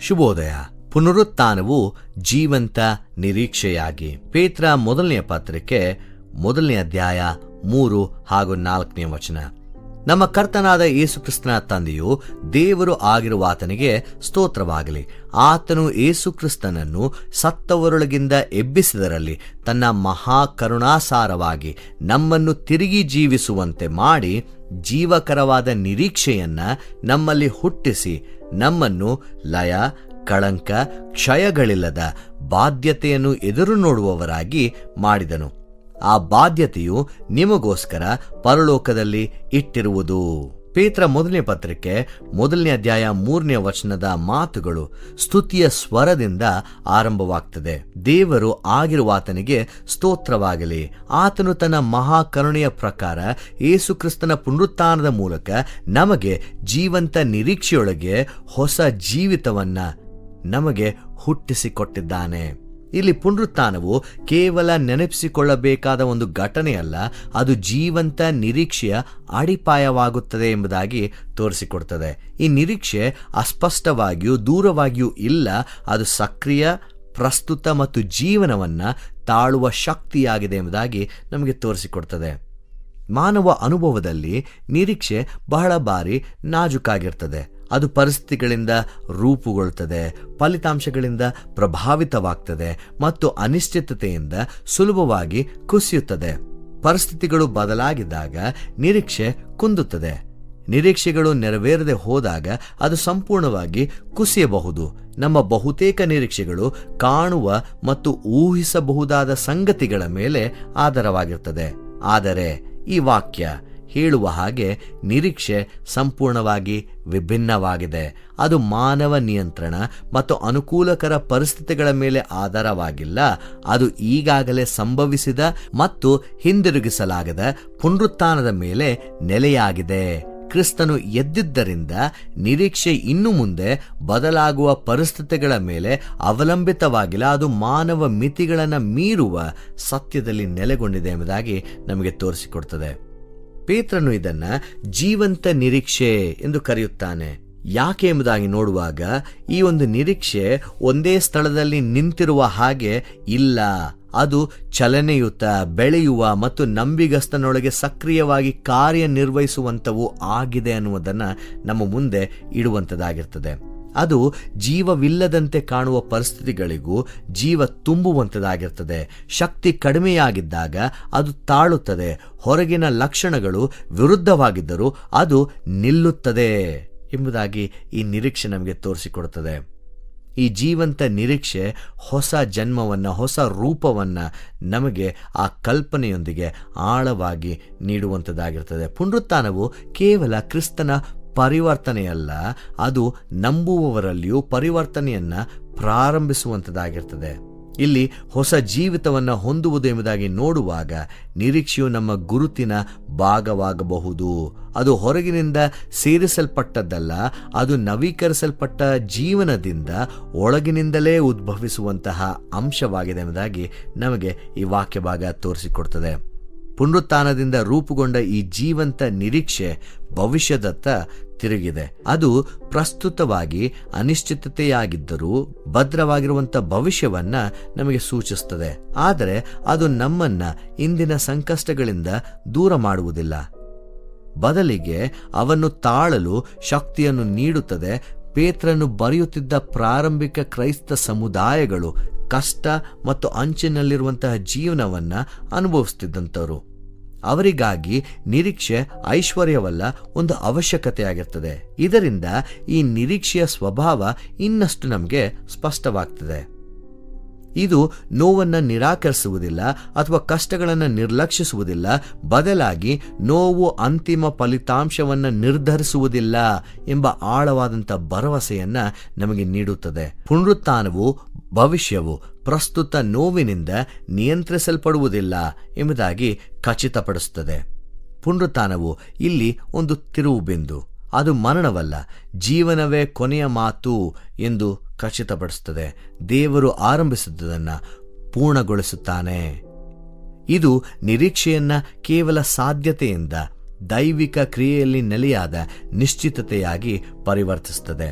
ಶುಭೋದಯ. ಪುನರುತ್ಥಾನವು ಜೀವಂತ ನಿರೀಕ್ಷೆಯಾಗಿ. ಪೇತ್ರ ಮೊದಲನೆಯ ಪತ್ರಿಕೆ 1ನೇ ಅಧ್ಯಾಯ 3 ಹಾಗೂ 4ನೇ ವಚನ. ನಮ್ಮ ಕರ್ತನಾದ ಯೇಸು ಕ್ರಿಸ್ತನ ತಂದೆಯು ದೇವರು ಆಗಿರುವ ಆತನಿಗೆ ಸ್ತೋತ್ರವಾಗಲಿ. ಆತನು ಯೇಸು ಕ್ರಿಸ್ತನನ್ನು ಸತ್ತವರೊಳಗಿಂದ ಎಬ್ಬಿಸಿದರಲ್ಲಿ ತನ್ನ ಮಹಾ ಕರುಣಾಸಾರವಾಗಿ ನಮ್ಮನ್ನು ತಿರುಗಿ ಜೀವಿಸುವಂತೆ ಮಾಡಿ ಜೀವಕರವಾದ ನಿರೀಕ್ಷೆಯನ್ನ ನಮ್ಮಲ್ಲಿ ಹುಟ್ಟಿಸಿ ನಮ್ಮನ್ನು ಲಯ, ಕಳಂಕ, ಕ್ಷಯಗಳಿಲ್ಲದ ಬಾಧ್ಯತೆಯನ್ನು ಎದುರು ನೋಡುವವರಾಗಿ ಮಾಡಿದನು. ಆ ಬಾಧ್ಯತೆಯು ನಿಮಗೋಸ್ಕರ ಪರಲೋಕದಲ್ಲಿ ಇಟ್ಟಿರುವುದು. ಪೇತ್ರ ಮೊದಲನೇ ಪತ್ರಿಕೆ 1ನೇ ಅಧ್ಯಾಯ 3ನೇ ವಚನದ ಮಾತುಗಳು ಸ್ತುತಿಯ ಸ್ವರದಿಂದ ಆರಂಭವಾಗ್ತದೆ. ದೇವರು ಆಗಿರುವ ಆತನಿಗೆ ಸ್ತೋತ್ರವಾಗಲಿ. ಆತನು ತನ್ನ ಮಹಾಕರುಣೆಯ ಪ್ರಕಾರ ಯೇಸು ಕ್ರಿಸ್ತನ ಪುನರುತ್ಥಾನದ ಮೂಲಕ ನಮಗೆ ಜೀವಂತ ನಿರೀಕ್ಷೆಯೊಳಗೆ ಹೊಸ ಜೀವಿತವನ್ನ ನಮಗೆ ಹುಟ್ಟಿಸಿಕೊಟ್ಟಿದ್ದಾನೆ. ಇಲ್ಲಿ ಪುನರುತ್ಥಾನವು ಕೇವಲ ನೆನಪಿಸಿಕೊಳ್ಳಬೇಕಾದ ಒಂದು ಘಟನೆಯಲ್ಲ, ಅದು ಜೀವಂತ ನಿರೀಕ್ಷೆಯ ಅಡಿಪಾಯವಾಗುತ್ತದೆ ಎಂಬುದಾಗಿ ತೋರಿಸಿಕೊಡ್ತದೆ. ಈ ನಿರೀಕ್ಷೆ ಅಸ್ಪಷ್ಟವಾಗಿಯೂ ದೂರವಾಗಿಯೂ ಇಲ್ಲ, ಅದು ಸಕ್ರಿಯ, ಪ್ರಸ್ತುತ ಮತ್ತು ಜೀವನವನ್ನ ತಾಳುವ ಶಕ್ತಿಯಾಗಿದೆ ಎಂಬುದಾಗಿ ನಮಗೆ ತೋರಿಸಿಕೊಡ್ತದೆ. ಮಾನವ ಅನುಭವದಲ್ಲಿ ನಿರೀಕ್ಷೆ ಬಹಳ ಬಾರಿ ನಾಜುಕಾಗಿರ್ತದೆ. ಅದು ಪರಿಸ್ಥಿತಿಗಳಿಂದ ರೂಪುಗೊಳ್ಳುತ್ತದೆ, ಫಲಿತಾಂಶಗಳಿಂದ ಪ್ರಭಾವಿತವಾಗ್ತದೆ ಮತ್ತು ಅನಿಶ್ಚಿತತೆಯಿಂದ ಸುಲಭವಾಗಿ ಕುಸಿಯುತ್ತದೆ. ಪರಿಸ್ಥಿತಿಗಳು ಬದಲಾಗಿದ್ದಾಗ ನಿರೀಕ್ಷೆ ಕುಂದುತ್ತದೆ. ನಿರೀಕ್ಷೆಗಳು ನೆರವೇರದೆ ಹೋದಾಗ ಅದು ಸಂಪೂರ್ಣವಾಗಿ ಕುಸಿಯಬಹುದು. ನಮ್ಮ ಬಹುತೇಕ ನಿರೀಕ್ಷೆಗಳು ಕಾಣುವ ಮತ್ತು ಊಹಿಸಬಹುದಾದ ಸಂಗತಿಗಳ ಮೇಲೆ ಆಧಾರವಾಗಿರ್ತದೆ. ಆದರೆ ಈ ವಾಕ್ಯ ಹೇಳುವ ಹಾಗೆ ನಿರೀಕ್ಷೆ ಸಂಪೂರ್ಣವಾಗಿ ವಿಭಿನ್ನವಾಗಿದೆ. ಅದು ಮಾನವ ನಿಯಂತ್ರಣ ಮತ್ತು ಅನುಕೂಲಕರ ಪರಿಸ್ಥಿತಿಗಳ ಮೇಲೆ ಆಧಾರವಾಗಿಲ್ಲ. ಅದು ಈಗಾಗಲೇ ಸಂಭವಿಸಿದ ಮತ್ತು ಹಿಂದಿರುಗಿಸಲಾಗದ ಪುನರುತ್ಥಾನದ ಮೇಲೆ ನೆಲೆಯಾಗಿದೆ. ಕ್ರಿಸ್ತನು ಎದ್ದಿದ್ದರಿಂದ ನಿರೀಕ್ಷೆ ಇನ್ನು ಮುಂದೆ ಬದಲಾಗುವ ಪರಿಸ್ಥಿತಿಗಳ ಮೇಲೆ ಅವಲಂಬಿತವಾಗಿಲ್ಲ. ಅದು ಮಾನವ ಮಿತಿಗಳನ್ನು ಮೀರುವ ಸತ್ಯದಲ್ಲಿ ನೆಲೆಗೊಂಡಿದೆ ಎಂಬುದಾಗಿ ನಮಗೆ ತೋರಿಸಿಕೊಡ್ತದೆ. ಪೇತ್ರನು ಇದನ್ನ ಜೀವಂತ ನಿರೀಕ್ಷೆ ಎಂದು ಕರೆಯುತ್ತಾನೆ. ಯಾಕೆ ಎಂಬುದಾಗಿ ನೋಡುವಾಗ ಈ ಒಂದು ನಿರೀಕ್ಷೆ ಒಂದೇ ಸ್ಥಳದಲ್ಲಿ ನಿಂತಿರುವ ಹಾಗೆ ಇಲ್ಲ. ಅದು ಚಲನೆಯುತ, ಬೆಳೆಯುವ ಮತ್ತು ನಂಬಿಗಸ್ತನೊಳಗೆ ಸಕ್ರಿಯವಾಗಿ ಕಾರ್ಯನಿರ್ವಹಿಸುವಂಥವು ಆಗಿದೆ ಅನ್ನುವುದನ್ನು ನಮ್ಮ ಮುಂದೆ ಇಡುವಂಥದ್ದಾಗಿರ್ತದೆ. ಅದು ಜೀವವಿಲ್ಲದಂತೆ ಕಾಣುವ ಪರಿಸ್ಥಿತಿಗಳಿಗೂ ಜೀವ ತುಂಬುವಂಥದ್ದಾಗಿರ್ತದೆ. ಶಕ್ತಿ ಕಡಿಮೆಯಾಗಿದ್ದಾಗ ಅದು ತಾಳುತ್ತದೆ. ಹೊರಗಿನ ಲಕ್ಷಣಗಳು ವಿರುದ್ಧವಾಗಿದ್ದರೂ ಅದು ನಿಲ್ಲುತ್ತದೆ ಎಂಬುದಾಗಿ ಈ ನಿರೀಕ್ಷೆ ನಮಗೆ ತೋರಿಸಿಕೊಡುತ್ತದೆ. ಈ ಜೀವಂತ ನಿರೀಕ್ಷೆ ಹೊಸ ಜನ್ಮವನ್ನು, ಹೊಸ ರೂಪವನ್ನು ನಮಗೆ ಆ ಕಲ್ಪನೆಯೊಂದಿಗೆ ಆಳವಾಗಿ ನೀಡುವಂಥದ್ದಾಗಿರ್ತದೆ. ಪುನರುತ್ಥಾನವು ಕೇವಲ ಕ್ರಿಸ್ತನ ಪರಿವರ್ತನೆಯಲ್ಲ, ಅದು ನಂಬುವವರಲ್ಲಿಯೂ ಪರಿವರ್ತನೆಯನ್ನ ಪ್ರಾರಂಭಿಸುವಂಥದ್ದಾಗಿರ್ತದೆ. ಇಲ್ಲಿ ಹೊಸ ಜೀವಿತವನ್ನು ಹೊಂದುವುದು ಎಂಬುದಾಗಿ ನೋಡುವಾಗ ನಿರೀಕ್ಷೆಯು ನಮ್ಮ ಗುರುತಿನ ಭಾಗವಾಗಬಹುದು. ಅದು ಹೊರಗಿನಿಂದ ಸೇರಿಸಲ್ಪಟ್ಟದ್ದಲ್ಲ, ಅದು ನವೀಕರಿಸಲ್ಪಟ್ಟ ಜೀವನದಿಂದ ಒಳಗಿನಿಂದಲೇ ಉದ್ಭವಿಸುವಂತಹ ಅಂಶವಾಗಿದೆ ಎಂಬುದಾಗಿ ನಮಗೆ ಈ ವಾಕ್ಯ ಭಾಗ ತೋರಿಸಿಕೊಡ್ತದೆ. ಪುನರುತ್ಥಾನದಿಂದ ರೂಪುಗೊಂಡ ಈ ಜೀವಂತ ನಿರೀಕ್ಷೆ ಭವಿಷ್ಯದತ್ತ ತಿರುಗಿದೆ. ಅದು ಪ್ರಸ್ತುತವಾಗಿ ಅನಿಶ್ಚಿತತೆಯಾಗಿದ್ದರೂ ಭದ್ರವಾಗಿರುವಂಥ ಭವಿಷ್ಯವನ್ನ ನಮಗೆ ಸೂಚಿಸುತ್ತದೆ. ಆದರೆ ಅದು ನಮ್ಮನ್ನ ಇಂದಿನ ಸಂಕಷ್ಟಗಳಿಂದ ದೂರ ಮಾಡುವುದಿಲ್ಲ, ಬದಲಿಗೆ ಅವನ್ನು ತಾಳಲು ಶಕ್ತಿಯನ್ನು ನೀಡುತ್ತದೆ. ಪೇತ್ರನು ಬರೆಯುತ್ತಿದ್ದ ಪ್ರಾರಂಭಿಕ ಕ್ರೈಸ್ತ ಸಮುದಾಯಗಳು ಕಷ್ಟ ಮತ್ತು ಅಂಚಿನಲ್ಲಿರುವಂತಹ ಜೀವನವನ್ನ ಅನುಭವಿಸುತ್ತಿದ್ದಂಥವರು. ಅವರಿಗಾಗಿ ನಿರೀಕ್ಷೆ ಐಶ್ವರ್ಯವಲ್ಲ, ಒಂದು ಅವಶ್ಯಕತೆಯಾಗಿರ್ತದೆ. ಇದರಿಂದ ಈ ನಿರೀಕ್ಷೆಯ ಸ್ವಭಾವ ಇನ್ನಷ್ಟು ನಮಗೆ ಸ್ಪಷ್ಟವಾಗ್ತದೆ. ಇದು ನೋವನ್ನು ನಿರಾಕರಿಸುವುದಿಲ್ಲ ಅಥವಾ ಕಷ್ಟಗಳನ್ನು ನಿರ್ಲಕ್ಷಿಸುವುದಿಲ್ಲ. ಬದಲಾಗಿ ನೋವು ಅಂತಿಮ ಫಲಿತಾಂಶವನ್ನು ನಿರ್ಧರಿಸುವುದಿಲ್ಲ ಎಂಬ ಆಳವಾದಂಥ ಭರವಸೆಯನ್ನ ನಮಗೆ ನೀಡುತ್ತದೆ. ಪುನರುತ್ಥಾನವು ಭವಿಷ್ಯವು ಪ್ರಸ್ತುತ ನೋವಿನಿಂದ ನಿಯಂತ್ರಿಸಲ್ಪಡುವುದಿಲ್ಲ ಎಂಬುದಾಗಿ ಖಚಿತಪಡಿಸುತ್ತದೆ. ಪುನರುತ್ಥಾನವು ಇಲ್ಲಿ ಒಂದು ತಿರುವು ಬಿಂದು. ಅದು ಮರಣವಲ್ಲ, ಜೀವನವೇ ಕೊನೆಯ ಮಾತು ಎಂದು ಖಚಿತಪಡಿಸುತ್ತದೆ. ದೇವರು ಆರಂಭಿಸಿದ್ದನ್ನು ಪೂರ್ಣಗೊಳಿಸುತ್ತಾನೆ. ಇದು ನಿರೀಕ್ಷೆಯನ್ನ ಕೇವಲ ಸಾಧ್ಯತೆಯಿಂದ ದೈವಿಕ ಕ್ರಿಯೆಯಲ್ಲಿ ನೆಲೆಯಾದ ನಿಶ್ಚಿತತೆಯಾಗಿ ಪರಿವರ್ತಿಸುತ್ತದೆ.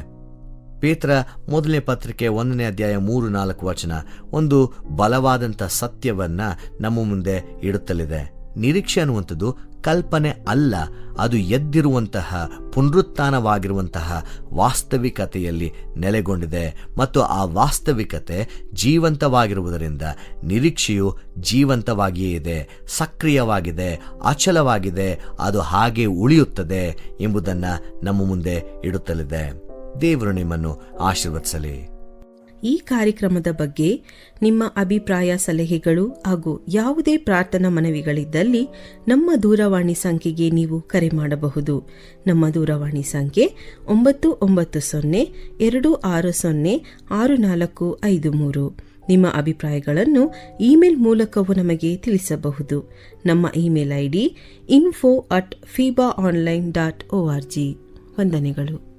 ಪೇತ್ರ ಮೊದಲನೇ ಪತ್ರಿಕೆ 1ನೇ ಅಧ್ಯಾಯ 3-4 ವಚನ ಒಂದು ಬಲವಾದಂಥ ಸತ್ಯವನ್ನ ನಮ್ಮ ಮುಂದೆ ಇಡುತ್ತಲಿದೆ. ನಿರೀಕ್ಷೆ ಅನ್ನುವಂಥದ್ದು ಕಲ್ಪನೆ ಅಲ್ಲ, ಅದು ಎದ್ದಿರುವಂತಹ ಪುನರುತ್ಥಾನವಾಗಿರುವಂತಹ ವಾಸ್ತವಿಕತೆಯಲ್ಲಿ ನೆಲೆಗೊಂಡಿದೆ ಮತ್ತು ಆ ವಾಸ್ತವಿಕತೆ ಜೀವಂತವಾಗಿರುವುದರಿಂದ ನಿರೀಕ್ಷೆಯು ಜೀವಂತವಾಗಿಯೇ ಇದೆ, ಸಕ್ರಿಯವಾಗಿದೆ, ಅಚಲವಾಗಿದೆ, ಅದು ಹಾಗೆ ಉಳಿಯುತ್ತದೆ ಎಂಬುದನ್ನು ನಮ್ಮ ಮುಂದೆ ಇಡುತ್ತಲಿದೆ. ದೇವರು ನಿಮ್ಮನ್ನು ಆಶೀರ್ವದಿಸಲಿ. ಈ ಕಾರ್ಯಕ್ರಮದ ಬಗ್ಗೆ ನಿಮ್ಮ ಅಭಿಪ್ರಾಯ, ಸಲಹೆಗಳು ಹಾಗೂ ಯಾವುದೇ ಪ್ರಾರ್ಥನಾ ಮನವಿಗಳಿದ್ದಲ್ಲಿ ನಮ್ಮ ದೂರವಾಣಿ ಸಂಖ್ಯೆಗೆ ನೀವು ಕರೆ ಮಾಡಬಹುದು. ನಮ್ಮ ದೂರವಾಣಿ ಸಂಖ್ಯೆ 9960-260-6453. ನಿಮ್ಮ ಅಭಿಪ್ರಾಯಗಳನ್ನು ಇಮೇಲ್ ಮೂಲಕವೂ ನಮಗೆ ತಿಳಿಸಬಹುದು. ನಮ್ಮ ಇಮೇಲ್ ID info@fibaonline.org. ವಂದನೆಗಳು.